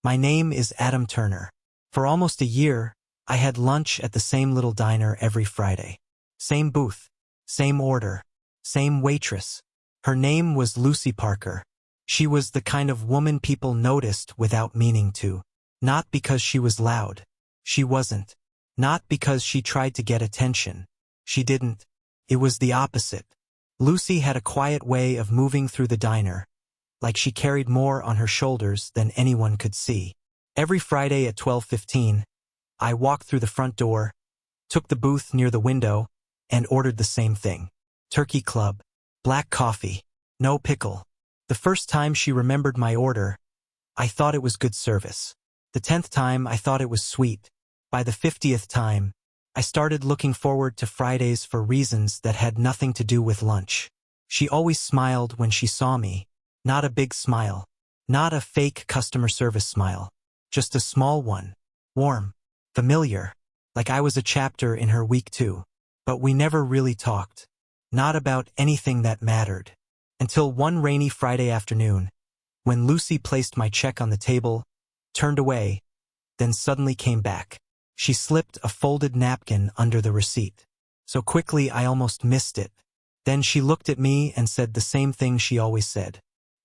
My name is Adam Turner. For almost a year, I had lunch at the same little diner every Friday. Same booth, same order, same waitress. Her name was Lucy Parker. She was the kind of woman people noticed without meaning to. Not because she was loud. She wasn't. Not because she tried to get attention. She didn't. It was the opposite. Lucy had a quiet way of moving through the diner, like she carried more on her shoulders than anyone could see. Every Friday at 12:15, I walked through the front door, took the booth near the window, and ordered the same thing. Turkey club, black coffee, no pickle. The first time she remembered my order, I thought it was good service. The 10th time, I thought it was sweet. By the 50th time, I started looking forward to Fridays for reasons that had nothing to do with lunch. She always smiled when she saw me. Not a big smile. Not a fake customer service smile. Just a small one. Warm. Familiar. Like I was a chapter in her week too. But we never really talked. Not about anything that mattered. Until one rainy Friday afternoon, when Lucy placed my check on the table, turned away, then suddenly came back. She slipped a folded napkin under the receipt. So quickly I almost missed it. Then she looked at me and said the same thing she always said.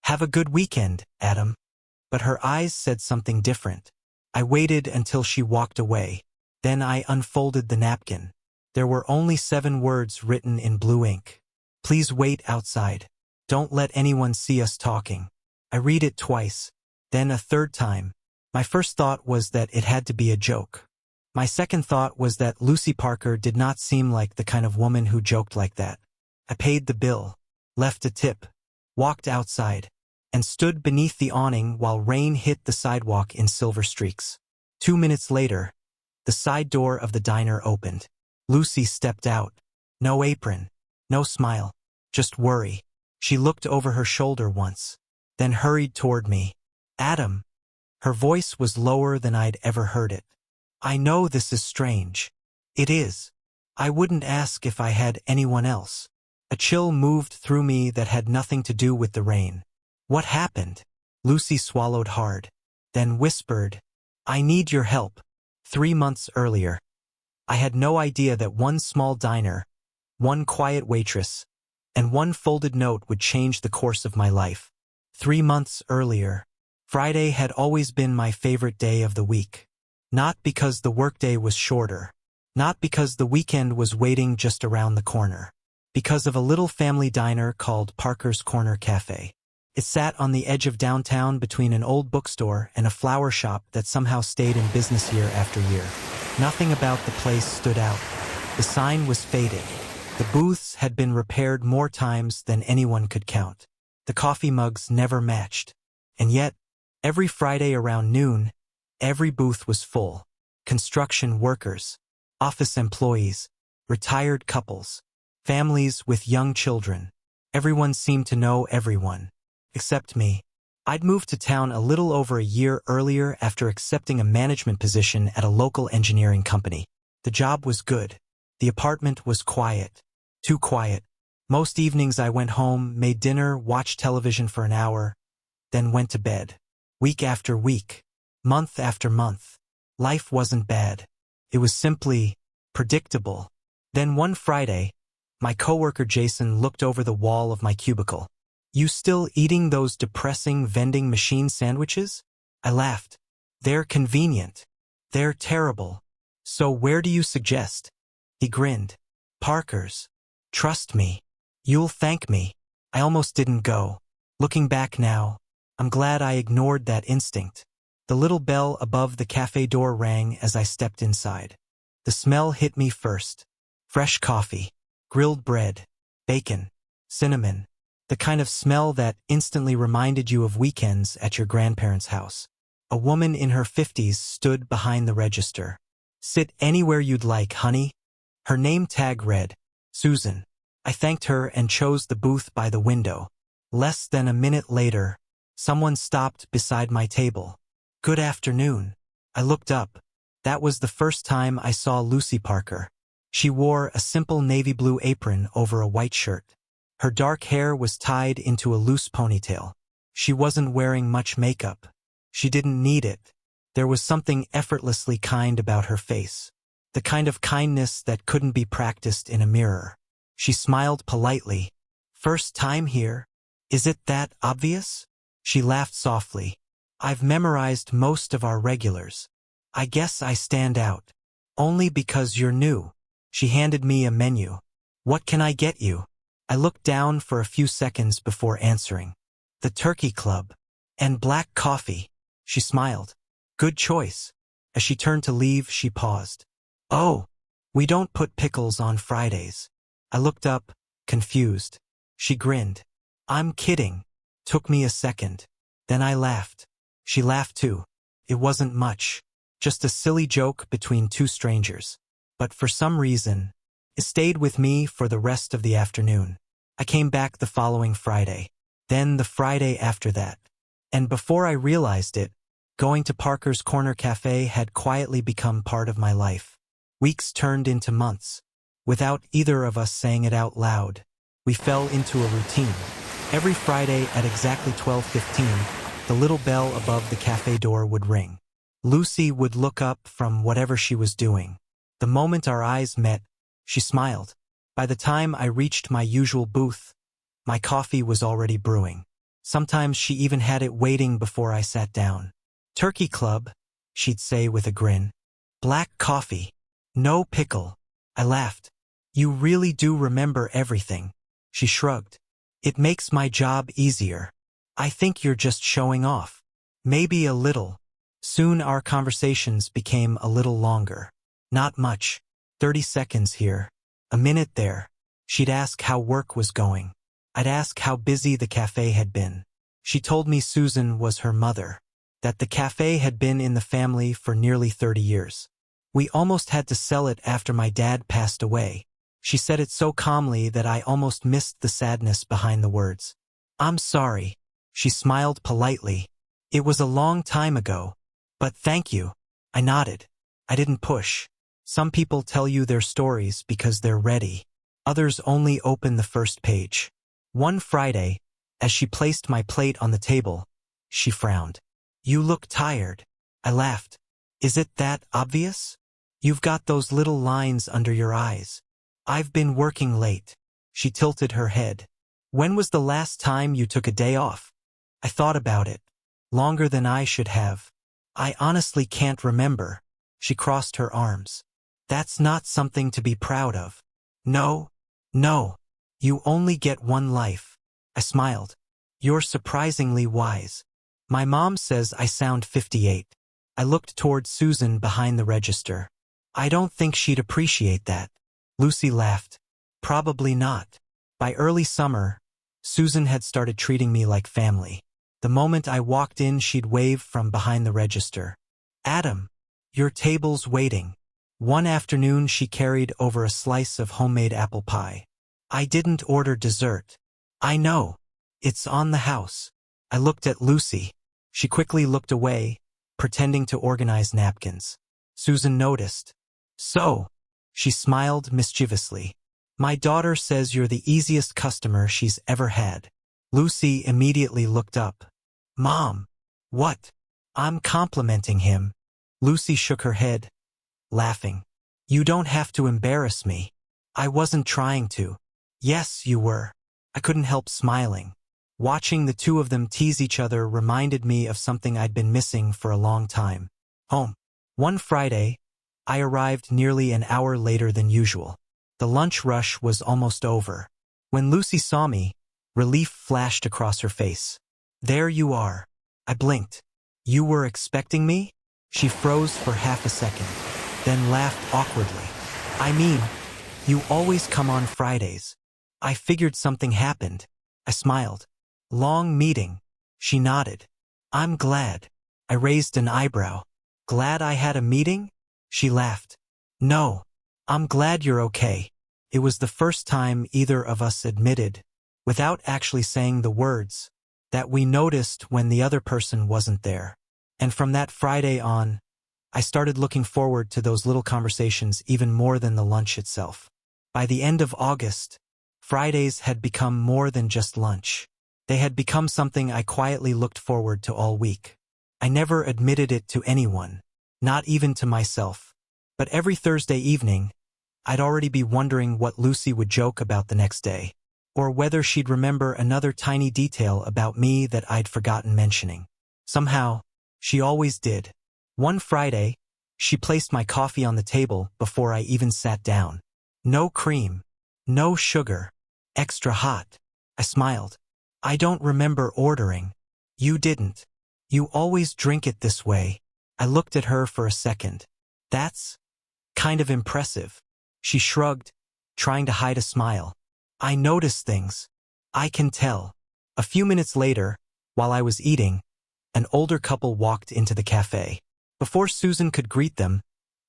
"Have a good weekend, Adam." But her eyes said something different. I waited until she walked away. Then I unfolded the napkin. There were only 7 words written in blue ink. "Please wait outside. Don't let anyone see us talking." I read it twice, then a third time. My first thought was that it had to be a joke. My second thought was that Lucy Parker did not seem like the kind of woman who joked like that. I paid the bill, left a tip, walked outside, and stood beneath the awning while rain hit the sidewalk in silver streaks. 2 minutes later, the side door of the diner opened. Lucy stepped out. No apron, no smile, just worry. She looked over her shoulder once, then hurried toward me. "Adam." Her voice was lower than I'd ever heard it. "I know this is strange. It is. I wouldn't ask if I had anyone else." A chill moved through me that had nothing to do with the rain. "What happened?" Lucy swallowed hard, then whispered, "I need your help." 3 months earlier, I had no idea that one small diner, one quiet waitress, and one folded note would change the course of my life. 3 months earlier, Friday had always been my favorite day of the week. Not because the workday was shorter. Not because the weekend was waiting just around the corner. Because of a little family diner called Parker's Corner Cafe. It sat on the edge of downtown between an old bookstore and a flower shop that somehow stayed in business year after year. Nothing about the place stood out. The sign was faded. The booths had been repaired more times than anyone could count. The coffee mugs never matched. And yet, every Friday around noon, every booth was full. Construction workers, office employees, retired couples, families with young children. Everyone seemed to know everyone. Except me. I'd moved to town a little over a year earlier after accepting a management position at a local engineering company. The job was good. The apartment was quiet. Too quiet. Most evenings I went home, made dinner, watched television for an hour, then went to bed. Week after week. Month after month. Life wasn't bad. It was simply predictable. Then one Friday, my coworker Jason looked over the wall of my cubicle. "You still eating those depressing vending machine sandwiches?" I laughed. "They're convenient. They're terrible. So where do you suggest?" He grinned. "Parker's. Trust me. You'll thank me." I almost didn't go. Looking back now, I'm glad I ignored that instinct. The little bell above the cafe door rang as I stepped inside. The smell hit me first. Fresh coffee, grilled bread, bacon, cinnamon. The kind of smell that instantly reminded you of weekends at your grandparents' house. A woman in her 50s stood behind the register. "Sit anywhere you'd like, honey." Her name tag read, Susan. I thanked her and chose the booth by the window. Less than a minute later, someone stopped beside my table. "Good afternoon." I looked up. That was the first time I saw Lucy Parker. She wore a simple navy blue apron over a white shirt. Her dark hair was tied into a loose ponytail. She wasn't wearing much makeup. She didn't need it. There was something effortlessly kind about her face. The kind of kindness that couldn't be practiced in a mirror. She smiled politely. "First time here? Is it that obvious?" She laughed softly. "I've memorized most of our regulars. I guess I stand out. Only because you're new." She handed me a menu. "What can I get you?" I looked down for a few seconds before answering. "The Turkey Club. And black coffee." She smiled. "Good choice." As she turned to leave, she paused. "Oh, we don't put pickles on Fridays." I looked up, confused. She grinned. "I'm kidding." Took me a second. Then I laughed. She laughed too. It wasn't much. Just a silly joke between two strangers. But for some reason, it stayed with me for the rest of the afternoon. I came back the following Friday. Then the Friday after that. And before I realized it, going to Parker's Corner Cafe had quietly become part of my life. Weeks turned into months. Without either of us saying it out loud, we fell into a routine. Every Friday at exactly 12:15, the little bell above the cafe door would ring. Lucy would look up from whatever she was doing. The moment our eyes met, she smiled. By the time I reached my usual booth, my coffee was already brewing. Sometimes she even had it waiting before I sat down. "Turkey Club," she'd say with a grin. "Black coffee. No pickle." I laughed. "You really do remember everything." She shrugged. "It makes my job easier." "I think you're just showing off." "Maybe a little." Soon our conversations became a little longer. Not much. 30 seconds here. A minute there. She'd ask how work was going. I'd ask how busy the cafe had been. She told me Susan was her mother. That the cafe had been in the family for nearly 30 years. We almost had to sell it after my dad passed away. She said it so calmly that I almost missed the sadness behind the words. "I'm sorry." She smiled politely. "It was a long time ago. But thank you." I nodded. I didn't push. Some people tell you their stories because they're ready. Others only open the first page. One Friday, as she placed my plate on the table, she frowned. "You look tired." I laughed. "Is it that obvious? You've got those little lines under your eyes." "I've been working late." She tilted her head. "When was the last time you took a day off?" I thought about it. Longer than I should have. "I honestly can't remember." She crossed her arms. "That's not something to be proud of." "No, no. You only get one life." I smiled. "You're surprisingly wise." My mom says I sound 58. I looked toward Susan behind the register. "I don't think she'd appreciate that." Lucy laughed. "Probably not." By early summer, Susan had started treating me like family. The moment I walked in, she'd wave from behind the register. "Adam, your table's waiting." One afternoon, she carried over a slice of homemade apple pie. "I didn't order dessert." "I know. It's on the house." I looked at Lucy. She quickly looked away, pretending to organize napkins. Susan noticed. "So?" She smiled mischievously. "My daughter says you're the easiest customer she's ever had." Lucy immediately looked up. "Mom, what?" "I'm complimenting him." Lucy shook her head, laughing. "You don't have to embarrass me." "I wasn't trying to." "Yes, you were." I couldn't help smiling. Watching the two of them tease each other reminded me of something I'd been missing for a long time. Home. One Friday, I arrived nearly an hour later than usual. The lunch rush was almost over. When Lucy saw me, relief flashed across her face. "There you are." I blinked. "You were expecting me?" She froze for half a second, then laughed awkwardly. "I mean, you always come on Fridays." I figured something happened. I smiled. "Long meeting." She nodded. "I'm glad." I raised an eyebrow. "Glad I had a meeting?" She laughed. "No. I'm glad you're okay." It was the first time either of us admitted, without actually saying the words, that we noticed when the other person wasn't there. And from that Friday on, I started looking forward to those little conversations even more than the lunch itself. By the end of August, Fridays had become more than just lunch. They had become something I quietly looked forward to all week. I never admitted it to anyone, not even to myself. But every Thursday evening, I'd already be wondering what Lucy would joke about the next day, or whether she'd remember another tiny detail about me that I'd forgotten mentioning. Somehow, she always did. One Friday, she placed my coffee on the table before I even sat down. No cream, no sugar, extra hot. I smiled. I don't remember ordering. You didn't. You always drink it this way. I looked at her for a second. That's kind of impressive. She shrugged, trying to hide a smile. I notice things. I can tell. A few minutes later, while I was eating, an older couple walked into the cafe. Before Susan could greet them,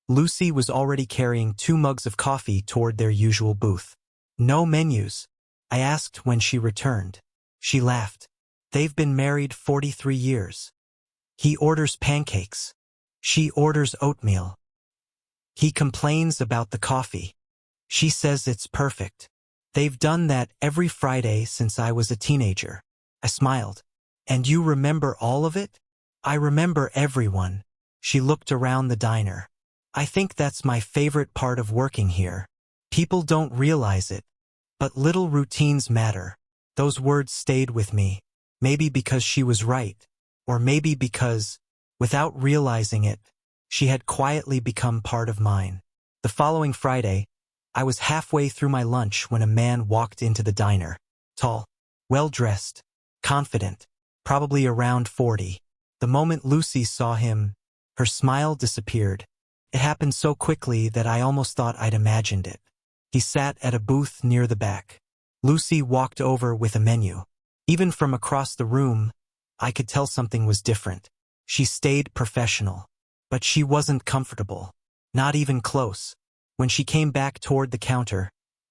Lucy was already carrying 2 mugs of coffee toward their usual booth. No menus, I asked when she returned. She laughed. They've been married 43 years. He orders pancakes. She orders oatmeal. He complains about the coffee. She says it's perfect. They've done that every Friday since I was a teenager. I smiled. And you remember all of it? I remember everyone. She looked around the diner. I think that's my favorite part of working here. People don't realize it, but little routines matter. Those words stayed with me. Maybe because she was right, or maybe because, without realizing it, she had quietly become part of mine. The following Friday, I was halfway through my lunch when a man walked into the diner. Tall, well-dressed, confident, probably around 40. The moment Lucy saw him, her smile disappeared. It happened so quickly that I almost thought I'd imagined it. He sat at a booth near the back. Lucy walked over with a menu. Even from across the room, I could tell something was different. She stayed professional. But she wasn't comfortable. Not even close. When she came back toward the counter,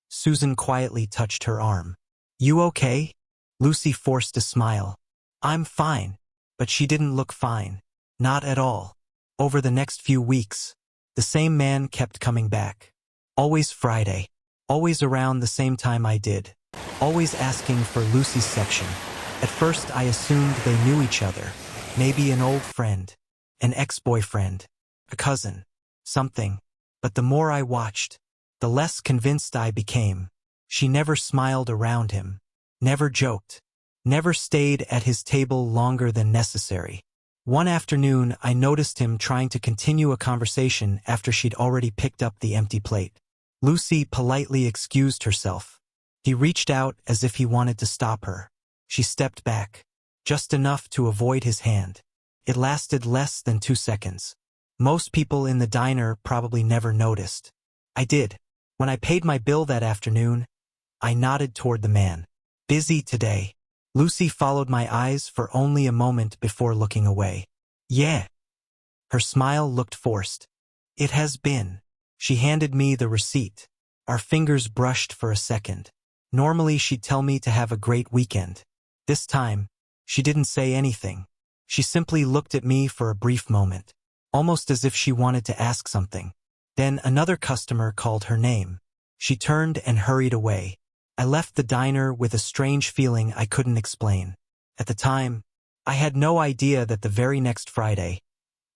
Susan quietly touched her arm. You okay? Lucy forced a smile. I'm fine. But she didn't look fine. Not at all. Over the next few weeks, the same man kept coming back. Always Friday. Always around the same time I did. Always asking for Lucy's section. At first I assumed they knew each other. Maybe an old friend. An ex-boyfriend. A cousin. Something. But the more I watched, the less convinced I became. She never smiled around him. Never joked. Never stayed at his table longer than necessary. One afternoon, I noticed him trying to continue a conversation after she'd already picked up the empty plate. Lucy politely excused herself. He reached out as if he wanted to stop her. She stepped back, just enough to avoid his hand. It lasted less than 2 seconds. Most people in the diner probably never noticed. I did. When I paid my bill that afternoon, I nodded toward the man. Busy today. Lucy followed my eyes for only a moment before looking away. Yeah. Her smile looked forced. It has been. She handed me the receipt. Our fingers brushed for a second. Normally she'd tell me to have a great weekend. This time, she didn't say anything. She simply looked at me for a brief moment, almost as if she wanted to ask something. Then another customer called her name. She turned and hurried away. I left the diner with a strange feeling I couldn't explain. At the time, I had no idea that the very next Friday,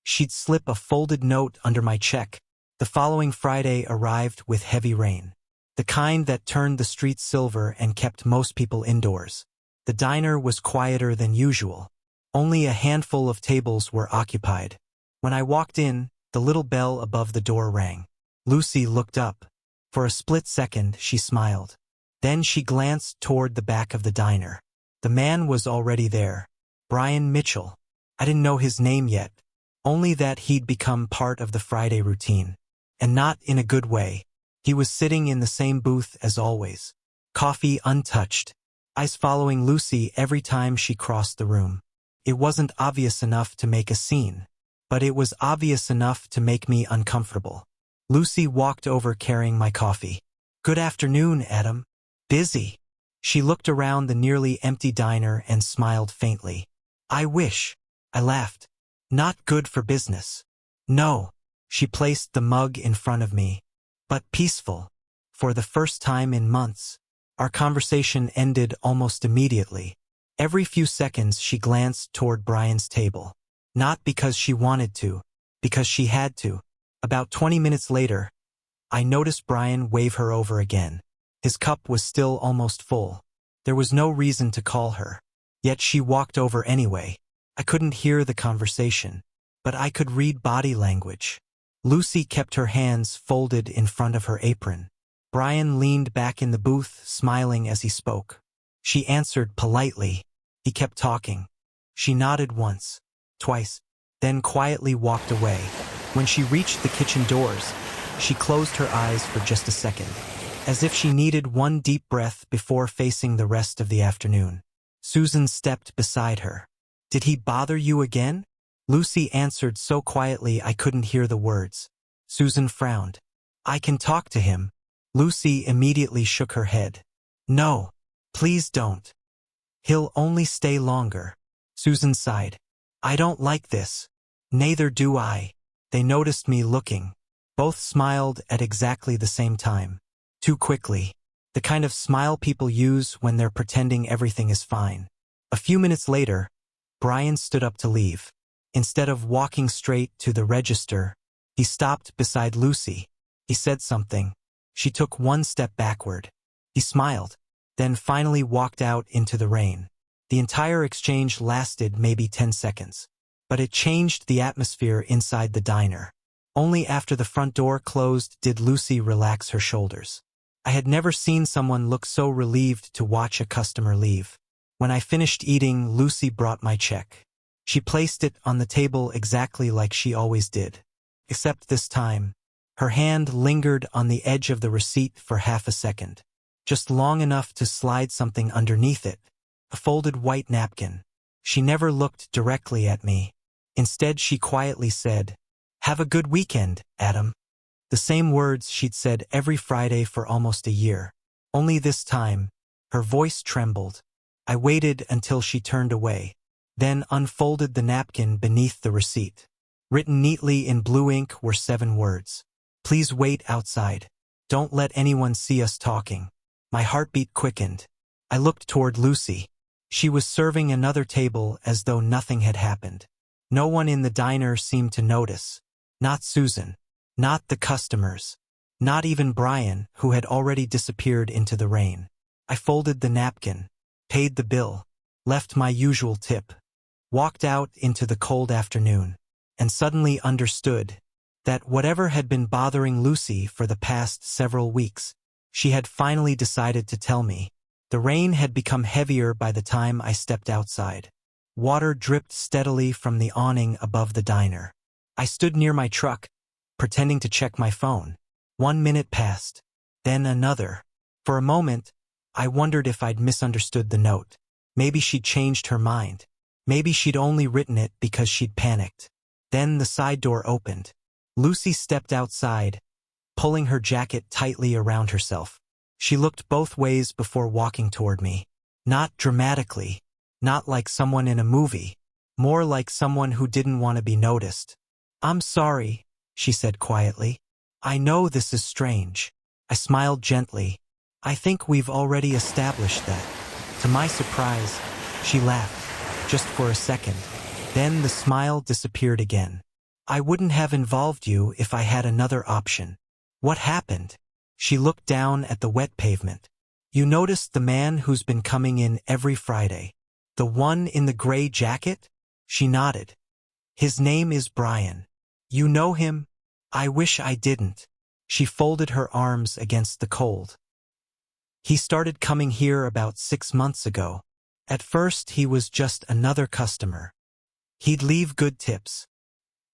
she'd slip a folded note under my check. The following Friday arrived with heavy rain. The kind that turned the streets silver and kept most people indoors. The diner was quieter than usual. Only a handful of tables were occupied. When I walked in, the little bell above the door rang. Lucy looked up. For a split second, she smiled. Then she glanced toward the back of the diner. The man was already there. Brian Mitchell. I didn't know his name yet, only that he'd become part of the Friday routine. And not in a good way. He was sitting in the same booth as always. Coffee untouched. Eyes following Lucy every time she crossed the room. It wasn't obvious enough to make a scene, but it was obvious enough to make me uncomfortable. Lucy walked over carrying my coffee. Good afternoon, Adam. Busy. She looked around the nearly empty diner and smiled faintly. I wish. I laughed. Not good for business. No. She placed the mug in front of me. But peaceful. For the first time in months. Our conversation ended almost immediately. Every few seconds she glanced toward Brian's table. Not because she wanted to, because she had to. About 20 minutes later, I noticed Brian wave her over again. His cup was still almost full. There was no reason to call her. Yet she walked over anyway. I couldn't hear the conversation, but I could read body language. Lucy kept her hands folded in front of her apron. Brian leaned back in the booth, smiling as he spoke. She answered politely. He kept talking. She nodded once, twice, then quietly walked away. When she reached the kitchen doors, she closed her eyes for just a second, as if she needed one deep breath before facing the rest of the afternoon. Susan stepped beside her. "Did he bother you again?" Lucy answered so quietly I couldn't hear the words. Susan frowned. "I can talk to him." Lucy immediately shook her head. "No, please don't. He'll only stay longer." Susan sighed. "I don't like this." "Neither do I." They noticed me looking. Both smiled at exactly the same time. Too quickly. The kind of smile people use when they're pretending everything is fine. A few minutes later, Brian stood up to leave. Instead of walking straight to the register, he stopped beside Lucy. He said something. She took one step backward. He smiled, then finally walked out into the rain. The entire exchange lasted maybe 10 seconds. But it changed the atmosphere inside the diner. Only after the front door closed did Lucy relax her shoulders. I had never seen someone look so relieved to watch a customer leave. When I finished eating, Lucy brought my check. She placed it on the table exactly like she always did. Except this time, her hand lingered on the edge of the receipt for half a second. Just long enough to slide something underneath it. A folded white napkin. She never looked directly at me. Instead, she quietly said, "Have a good weekend, Adam." The same words she'd said every Friday for almost a year. Only this time, her voice trembled. I waited until she turned away, then unfolded the napkin beneath the receipt. Written neatly in blue ink were 7 words. "Please wait outside. Don't let anyone see us talking." My heartbeat quickened. I looked toward Lucy. She was serving another table as though nothing had happened. No one in the diner seemed to notice. Not Susan. Not the customers. Not even Brian, who had already disappeared into the rain. I folded the napkin, paid the bill, left my usual tip, walked out into the cold afternoon, and suddenly understood that whatever had been bothering Lucy for the past several weeks, she had finally decided to tell me. The rain had become heavier by the time I stepped outside. Water dripped steadily from the awning above the diner. I stood near my truck, pretending to check my phone. 1 minute passed, then another. For a moment, I wondered if I'd misunderstood the note. Maybe she'd changed her mind. Maybe she'd only written it because she'd panicked. Then the side door opened. Lucy stepped outside, pulling her jacket tightly around herself. She looked both ways before walking toward me. Not dramatically, not like someone in a movie, more like someone who didn't want to be noticed. "I'm sorry," she said quietly. "I know this is strange." I smiled gently. "I think we've already established that." To my surprise, she laughed, just for a second. Then the smile disappeared again. "I wouldn't have involved you if I had another option." "What happened?" She looked down at the wet pavement. "You noticed the man who's been coming in every Friday? The one in the gray jacket?" She nodded. "His name is Brian. You know him?" "I wish I didn't." She folded her arms against the cold. "He started coming here about 6 months ago. At first he was just another customer. He'd leave good tips.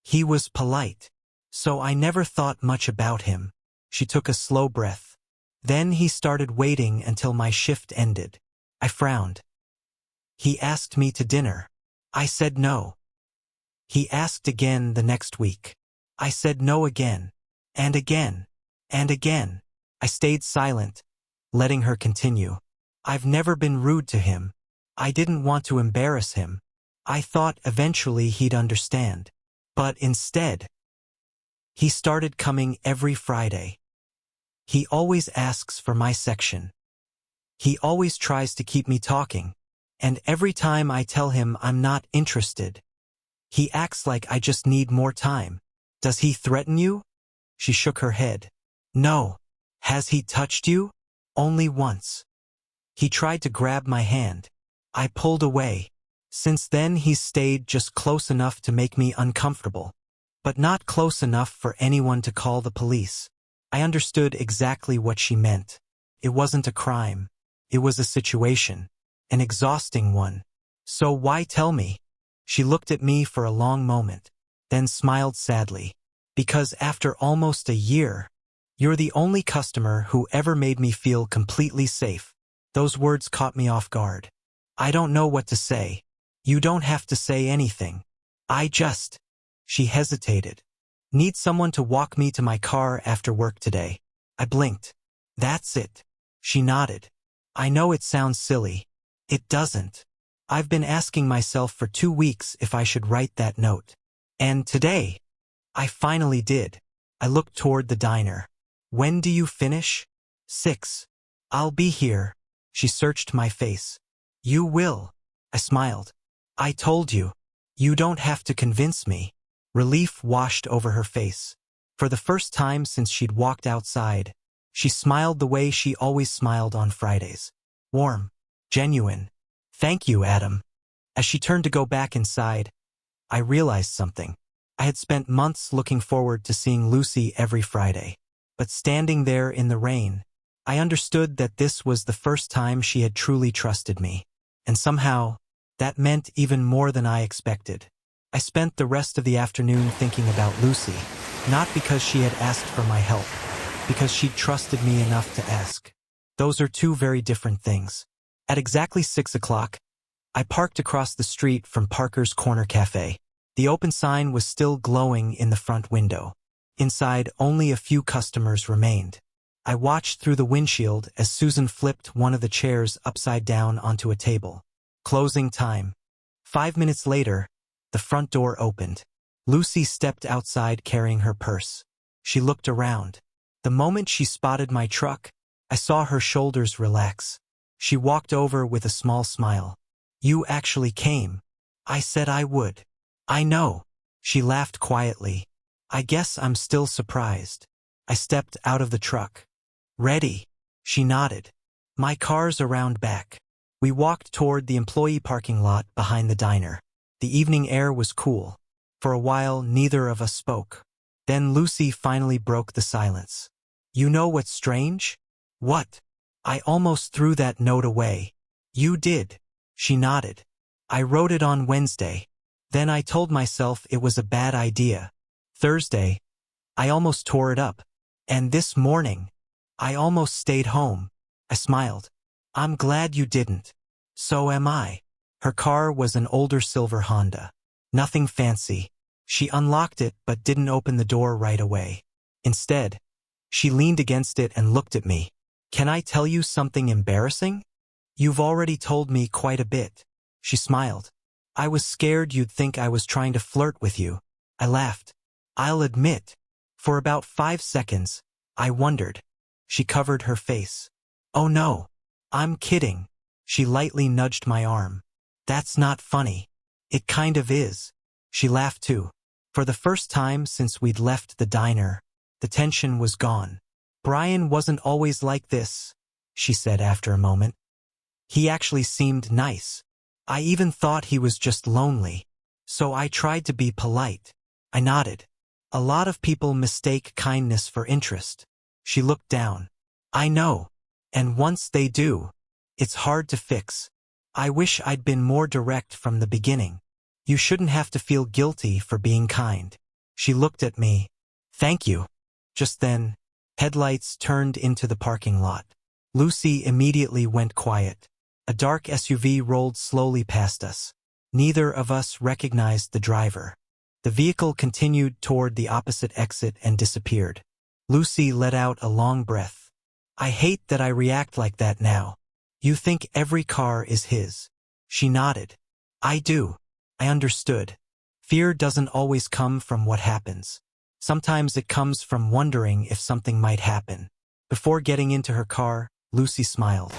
He was polite, so I never thought much about him." She took a slow breath. "Then he started waiting until my shift ended." I frowned. "He asked me to dinner. I said no. He asked again the next week. I said no again. And again. And again." I stayed silent, letting her continue. "I've never been rude to him. I didn't want to embarrass him. I thought eventually he'd understand. But instead, he started coming every Friday. He always asks for my section. He always tries to keep me talking. And every time I tell him I'm not interested, He acts like I just need more time. Does he threaten you? She shook her head. No. Has he touched you? Only once. He tried to grab my hand. I pulled away. Since then he's stayed just close enough to make me uncomfortable, but not close enough for anyone to call the police. I understood exactly what she meant. It wasn't a crime. It was a situation. An exhausting one. So why tell me? She looked at me for a long moment, then smiled sadly. Because after almost a year, you're the only customer who ever made me feel completely safe. Those words caught me off guard. I don't know what to say. You don't have to say anything. She hesitated. Need someone to walk me to my car after work today. I blinked. That's it. She nodded. I know it sounds silly. It doesn't. I've been asking myself for 2 weeks if I should write that note. And today, I finally did. I looked toward the diner. When do you finish? 6. I'll be here. She searched my face. You will. I smiled. I told you. You don't have to convince me. Relief washed over her face. For the first time since she'd walked outside, she smiled the way she always smiled on Fridays. Warm. Genuine. Thank you, Adam. As she turned to go back inside, I realized something. I had spent months looking forward to seeing Lucy every Friday. But standing there in the rain, I understood that this was the first time she had truly trusted me. And somehow, that meant even more than I expected. I spent the rest of the afternoon thinking about Lucy, not because she had asked for my help, because she'd trusted me enough to ask. Those are two very different things. At exactly 6 o'clock, I parked across the street from Parker's Corner Cafe. The open sign was still glowing in the front window. Inside, only a few customers remained. I watched through the windshield as Susan flipped one of the chairs upside down onto a table. Closing time. 5 minutes later, the front door opened. Lucy stepped outside carrying her purse. She looked around. The moment she spotted my truck, I saw her shoulders relax. She walked over with a small smile. You actually came. I said I would. I know. She laughed quietly. I guess I'm still surprised. I stepped out of the truck. Ready? She nodded. My car's around back. We walked toward the employee parking lot behind the diner. The evening air was cool. For a while, neither of us spoke. Then Lucy finally broke the silence. You know what's strange? What? I almost threw that note away. You did. She nodded. I wrote it on Wednesday. Then I told myself it was a bad idea. Thursday, I almost tore it up. And this morning, I almost stayed home. I smiled. I'm glad you didn't. So am I. Her car was an older silver Honda. Nothing fancy. She unlocked it but didn't open the door right away. Instead, she leaned against it and looked at me. Can I tell you something embarrassing? You've already told me quite a bit. She smiled. I was scared you'd think I was trying to flirt with you. I laughed. I'll admit. For about 5 seconds, I wondered. She covered her face. Oh no. I'm kidding. She lightly nudged my arm. That's not funny. It kind of is. She laughed too. For the first time since we'd left the diner, the tension was gone. Brian wasn't always like this, she said after a moment. He actually seemed nice. I even thought he was just lonely. So I tried to be polite. I nodded. A lot of people mistake kindness for interest. She looked down. I know. And once they do, it's hard to fix. I wish I'd been more direct from the beginning. You shouldn't have to feel guilty for being kind. She looked at me. Thank you. Just then, headlights turned into the parking lot. Lucy immediately went quiet. A dark SUV rolled slowly past us. Neither of us recognized the driver. The vehicle continued toward the opposite exit and disappeared. Lucy let out a long breath. I hate that I react like that now. You think every car is his. She nodded. I do. I understood. Fear doesn't always come from what happens. Sometimes it comes from wondering if something might happen. Before getting into her car, Lucy smiled.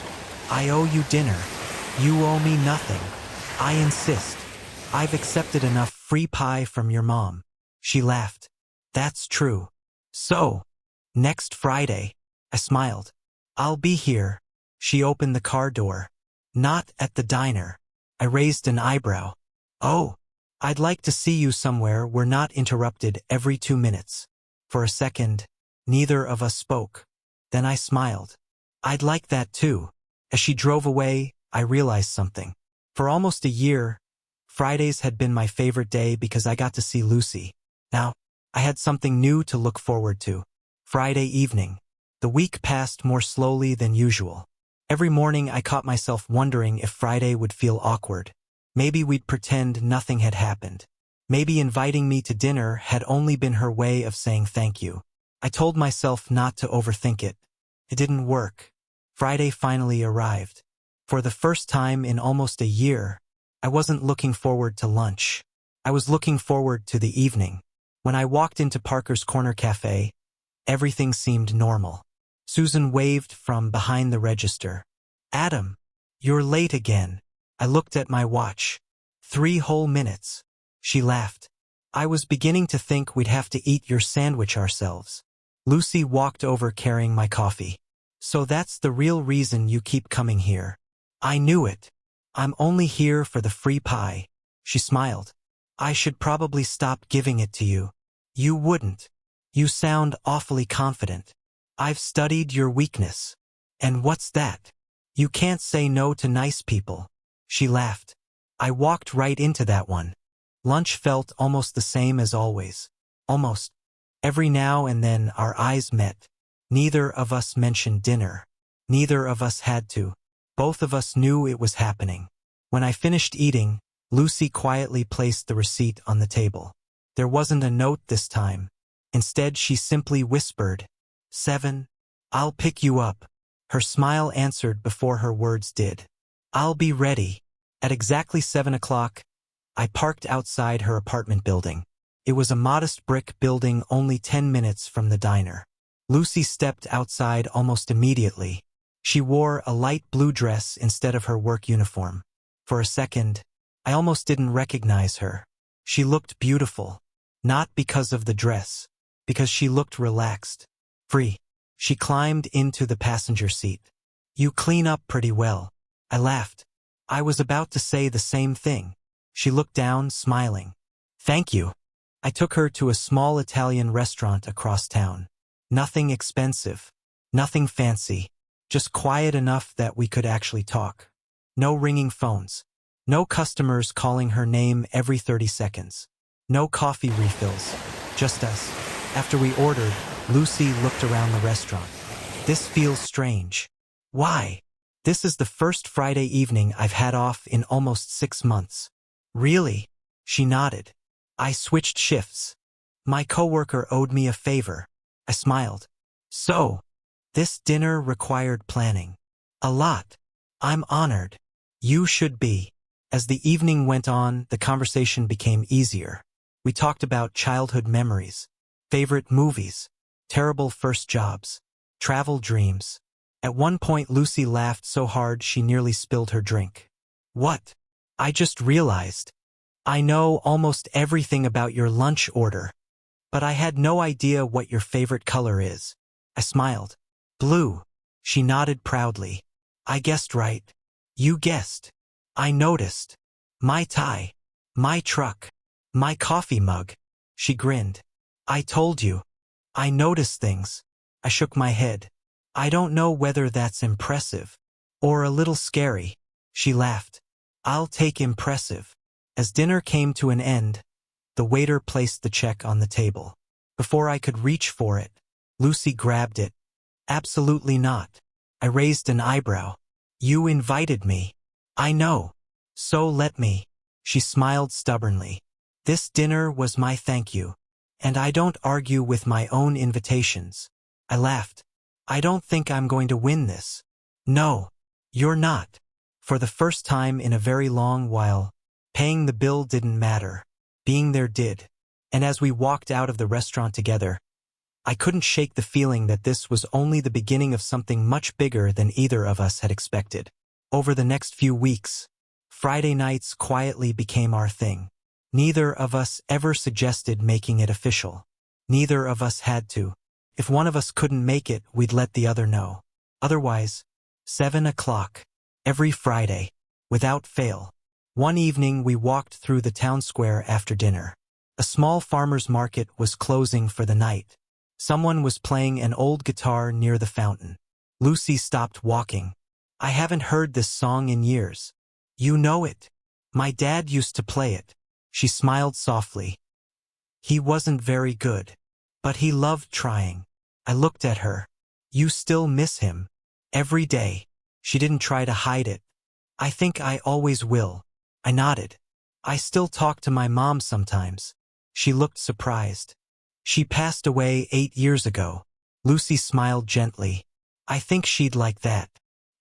I owe you dinner. You owe me nothing. I insist. I've accepted enough free pie from your mom. She laughed. That's true. So, next Friday, I smiled. I'll be here. She opened the car door. Not at the diner. I raised an eyebrow. Oh, I'd like to see you somewhere we're not interrupted every 2 minutes. For a second, neither of us spoke. Then I smiled. I'd like that too. As she drove away, I realized something. For almost a year, Fridays had been my favorite day because I got to see Lucy. Now, I had something new to look forward to. Friday evening. The week passed more slowly than usual. Every morning I caught myself wondering if Friday would feel awkward. Maybe we'd pretend nothing had happened. Maybe inviting me to dinner had only been her way of saying thank you. I told myself not to overthink it. It didn't work. Friday finally arrived. For the first time in almost a year, I wasn't looking forward to lunch. I was looking forward to the evening. When I walked into Parker's Corner Cafe, everything seemed normal. Susan waved from behind the register. Adam, you're late again. I looked at my watch. 3 whole minutes. She laughed. I was beginning to think we'd have to eat your sandwich ourselves. Lucy walked over carrying my coffee. So that's the real reason you keep coming here. I knew it. I'm only here for the free pie. She smiled. I should probably stop giving it to you. You wouldn't. You sound awfully confident. I've studied your weakness. And what's that? You can't say no to nice people. She laughed. I walked right into that one. Lunch felt almost the same as always. Almost. Every now and then our eyes met. Neither of us mentioned dinner. Neither of us had to. Both of us knew it was happening. When I finished eating, Lucy quietly placed the receipt on the table. There wasn't a note this time. Instead, she simply whispered, 7. I'll pick you up. Her smile answered before her words did. I'll be ready. At exactly 7 o'clock, I parked outside her apartment building. It was a modest brick building only 10 minutes from the diner. Lucy stepped outside almost immediately. She wore a light blue dress instead of her work uniform. For a second, I almost didn't recognize her. She looked beautiful. Not because of the dress, because she looked relaxed. Free. She climbed into the passenger seat. You clean up pretty well. I laughed. I was about to say the same thing. She looked down, smiling. Thank you. I took her to a small Italian restaurant across town. Nothing expensive. Nothing fancy. Just quiet enough that we could actually talk. No ringing phones. No customers calling her name every 30 seconds. No coffee refills. Just us. After we ordered, Lucy looked around the restaurant. This feels strange. Why? This is the first Friday evening I've had off in almost 6 months. Really? She nodded. I switched shifts. My coworker owed me a favor. I smiled. So, this dinner required planning. A lot. I'm honored. You should be. As the evening went on, the conversation became easier. We talked about childhood memories, favorite movies, terrible first jobs, travel dreams. At one point Lucy laughed so hard she nearly spilled her drink. What? I just realized. I know almost everything about your lunch order, but I had no idea what your favorite color is. I smiled. Blue. She nodded proudly. I guessed right. You guessed. I noticed. My tie. My truck. My coffee mug. She grinned. I told you. I notice things. I shook my head. I don't know whether that's impressive or a little scary. She laughed. I'll take impressive. As dinner came to an end, the waiter placed the check on the table. Before I could reach for it, Lucy grabbed it. Absolutely not. I raised an eyebrow. You invited me. I know. So let me. She smiled stubbornly. This dinner was my thank you. And I don't argue with my own invitations. I laughed. I don't think I'm going to win this. No, you're not. For the first time in a very long while, paying the bill didn't matter. Being there did. And as we walked out of the restaurant together, I couldn't shake the feeling that this was only the beginning of something much bigger than either of us had expected. Over the next few weeks, Friday nights quietly became our thing. Neither of us ever suggested making it official. Neither of us had to. If one of us couldn't make it, we'd let the other know. Otherwise, 7 o'clock, every Friday, without fail. One evening we walked through the town square after dinner. A small farmer's market was closing for the night. Someone was playing an old guitar near the fountain. Lucy stopped walking. "I haven't heard this song in years." "You know it. My dad used to play it." She smiled softly. "He wasn't very good. But he loved trying." I looked at her. "You still miss him?" "Every day." She didn't try to hide it. "I think I always will." I nodded. "I still talk to my mom sometimes." She looked surprised. "She passed away 8 years ago." Lucy smiled gently. "I think she'd like that."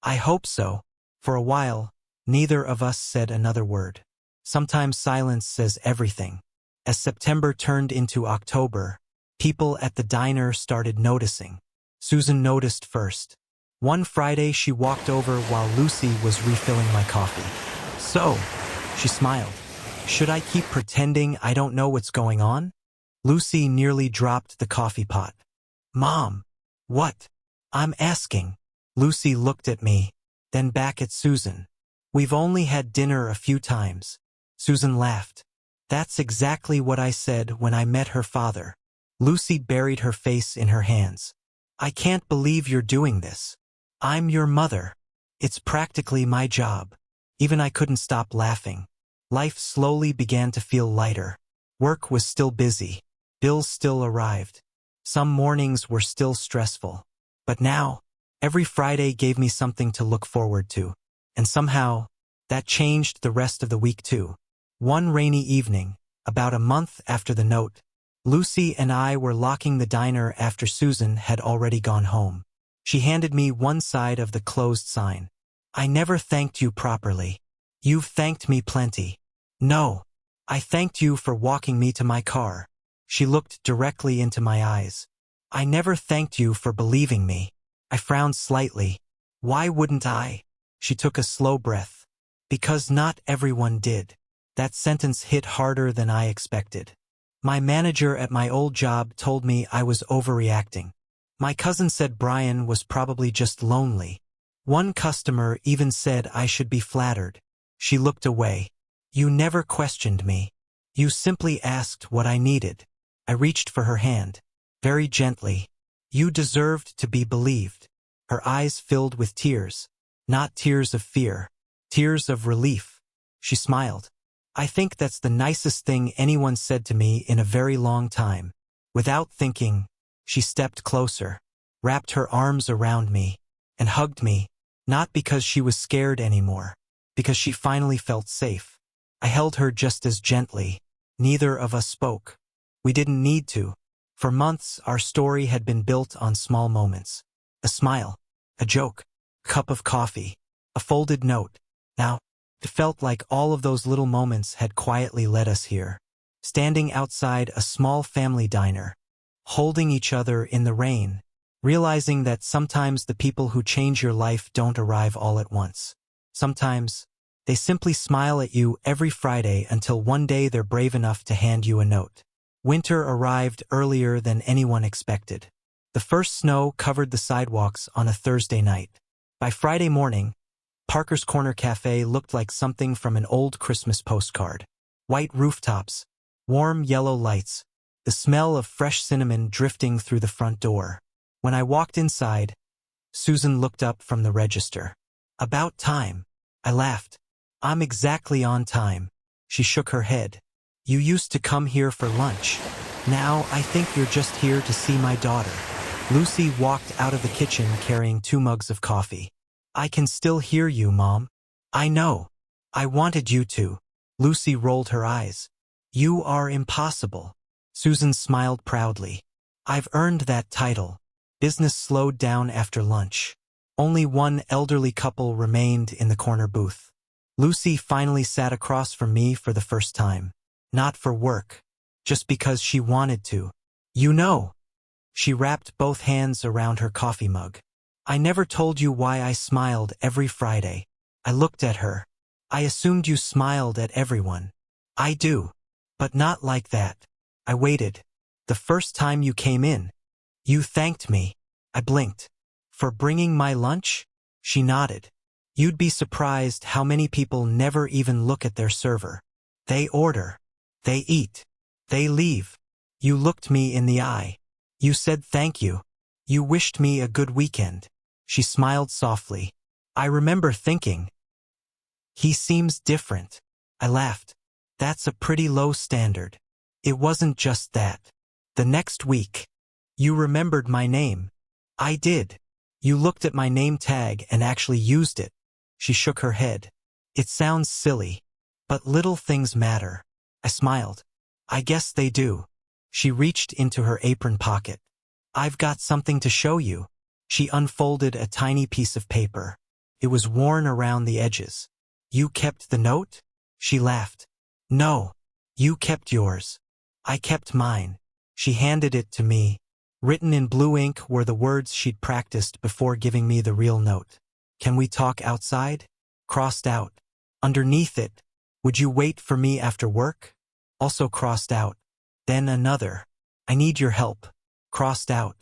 "I hope so." For a while, neither of us said another word. Sometimes silence says everything. As September turned into October, people at the diner started noticing. Susan noticed first. One Friday she walked over while Lucy was refilling my coffee. "So," she smiled, "should I keep pretending I don't know what's going on?" Lucy nearly dropped the coffee pot. "Mom." "What?" "I'm asking." Lucy looked at me, then back at Susan. "We've only had dinner a few times." Susan laughed. "That's exactly what I said when I met her father." Lucy buried her face in her hands. "I can't believe you're doing this. I'm your mother. It's practically my job." Even I couldn't stop laughing. Life slowly began to feel lighter. Work was still busy. Bills still arrived. Some mornings were still stressful. But now, every Friday gave me something to look forward to. And somehow, that changed the rest of the week too. One rainy evening, about a month after the note, Lucy and I were locking the diner after Susan had already gone home. She handed me one side of the closed sign. "I never thanked you properly." "You've thanked me plenty." "No. I thanked you for walking me to my car." She looked directly into my eyes. "I never thanked you for believing me." I frowned slightly. "Why wouldn't I?" She took a slow breath. "Because not everyone did." That sentence hit harder than I expected. My manager at my old job told me I was overreacting. My cousin said Brian was probably just lonely. One customer even said I should be flattered. She looked away. "You never questioned me. You simply asked what I needed." I reached for her hand. Very gently. "You deserved to be believed." Her eyes filled with tears. Not tears of fear. Tears of relief. She smiled. "I think that's the nicest thing anyone said to me in a very long time." Without thinking, she stepped closer, wrapped her arms around me, and hugged me, not because she was scared anymore, because she finally felt safe. I held her just as gently. Neither of us spoke. We didn't need to. For months, our story had been built on small moments. A smile, a joke, a cup of coffee, a folded note. Now, it felt like all of those little moments had quietly led us here. Standing outside a small family diner, holding each other in the rain, realizing that sometimes the people who change your life don't arrive all at once. Sometimes, they simply smile at you every Friday until one day they're brave enough to hand you a note. Winter arrived earlier than anyone expected. The first snow covered the sidewalks on a Thursday night. By Friday morning, Parker's Corner Cafe looked like something from an old Christmas postcard. White rooftops, warm yellow lights, the smell of fresh cinnamon drifting through the front door. When I walked inside, Susan looked up from the register. "About time." I laughed. "I'm exactly on time." She shook her head. "You used to come here for lunch. Now I think you're just here to see my daughter." Lucy walked out of the kitchen carrying 2 mugs of coffee. "I can still hear you, Mom." "I know. I wanted you to." Lucy rolled her eyes. "You are impossible." Susan smiled proudly. "I've earned that title." Business slowed down after lunch. Only one elderly couple remained in the corner booth. Lucy finally sat across from me for the first time. Not for work. Just because she wanted to. "You know." She wrapped both hands around her coffee mug. "I never told you why I smiled every Friday." I looked at her. I assumed you smiled at everyone. I do. But not like that. I waited. The first time you came in, you thanked me. I blinked. For bringing my lunch? She nodded. You'd be surprised how many people never even look at their server. They order. They eat. They leave. You looked me in the eye. You said thank you. You wished me a good weekend. She smiled softly. I remember thinking, he seems different. I laughed. That's a pretty low standard. It wasn't just that. The next week, you remembered my name. I did. You looked at my name tag and actually used it. She shook her head. It sounds silly, but little things matter. I smiled. I guess they do. She reached into her apron pocket. I've got something to show you. She unfolded a tiny piece of paper. It was worn around the edges. You kept the note? She laughed. No, you kept yours. I kept mine. She handed it to me. Written in blue ink were the words she'd practiced before giving me the real note. Can we talk outside? Crossed out. Underneath it, would you wait for me after work? Also crossed out. Then another. I need your help. Crossed out.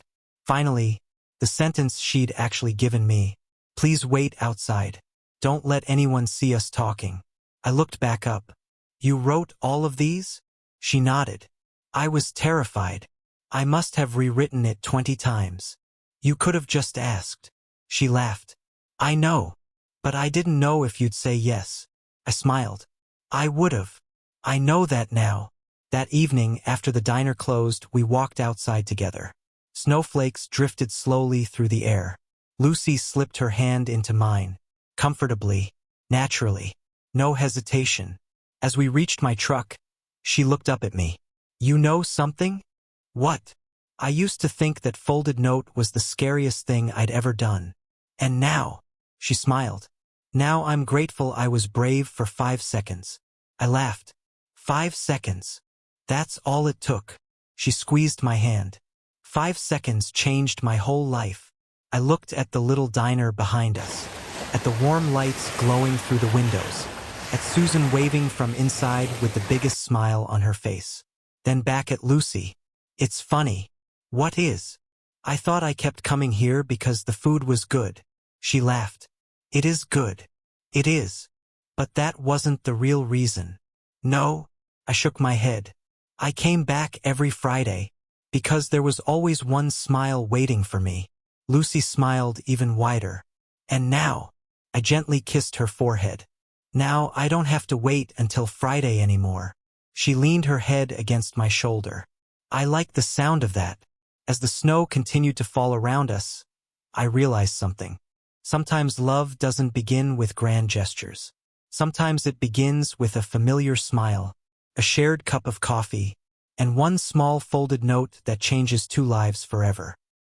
Finally, the sentence she'd actually given me. Please wait outside. Don't let anyone see us talking. I looked back up. You wrote all of these? She nodded. I was terrified. I must have rewritten it 20 times. You could have just asked. She laughed. I know. But I didn't know if you'd say yes. I smiled. I would have. I know that now. That evening, after the diner closed, we walked outside together. Snowflakes drifted slowly through the air. Lucy slipped her hand into mine. Comfortably. Naturally. No hesitation. As we reached my truck, she looked up at me. You know something? What? I used to think that folded note was the scariest thing I'd ever done. And now, she smiled. Now I'm grateful I was brave for 5 seconds. I laughed. 5 seconds. That's all it took. She squeezed my hand. 5 seconds changed my whole life. I looked at the little diner behind us, at the warm lights glowing through the windows, at Susan waving from inside with the biggest smile on her face. Then back at Lucy. It's funny. What is? I thought I kept coming here because the food was good. She laughed. It is good. It is. But that wasn't the real reason. No, I shook my head. I came back every Friday because there was always one smile waiting for me. Lucy smiled even wider. And now, I gently kissed her forehead. Now I don't have to wait until Friday anymore. She leaned her head against my shoulder. I liked the sound of that. As the snow continued to fall around us, I realized something. Sometimes love doesn't begin with grand gestures. Sometimes it begins with a familiar smile, a shared cup of coffee, and one small folded note that changes 2 lives forever.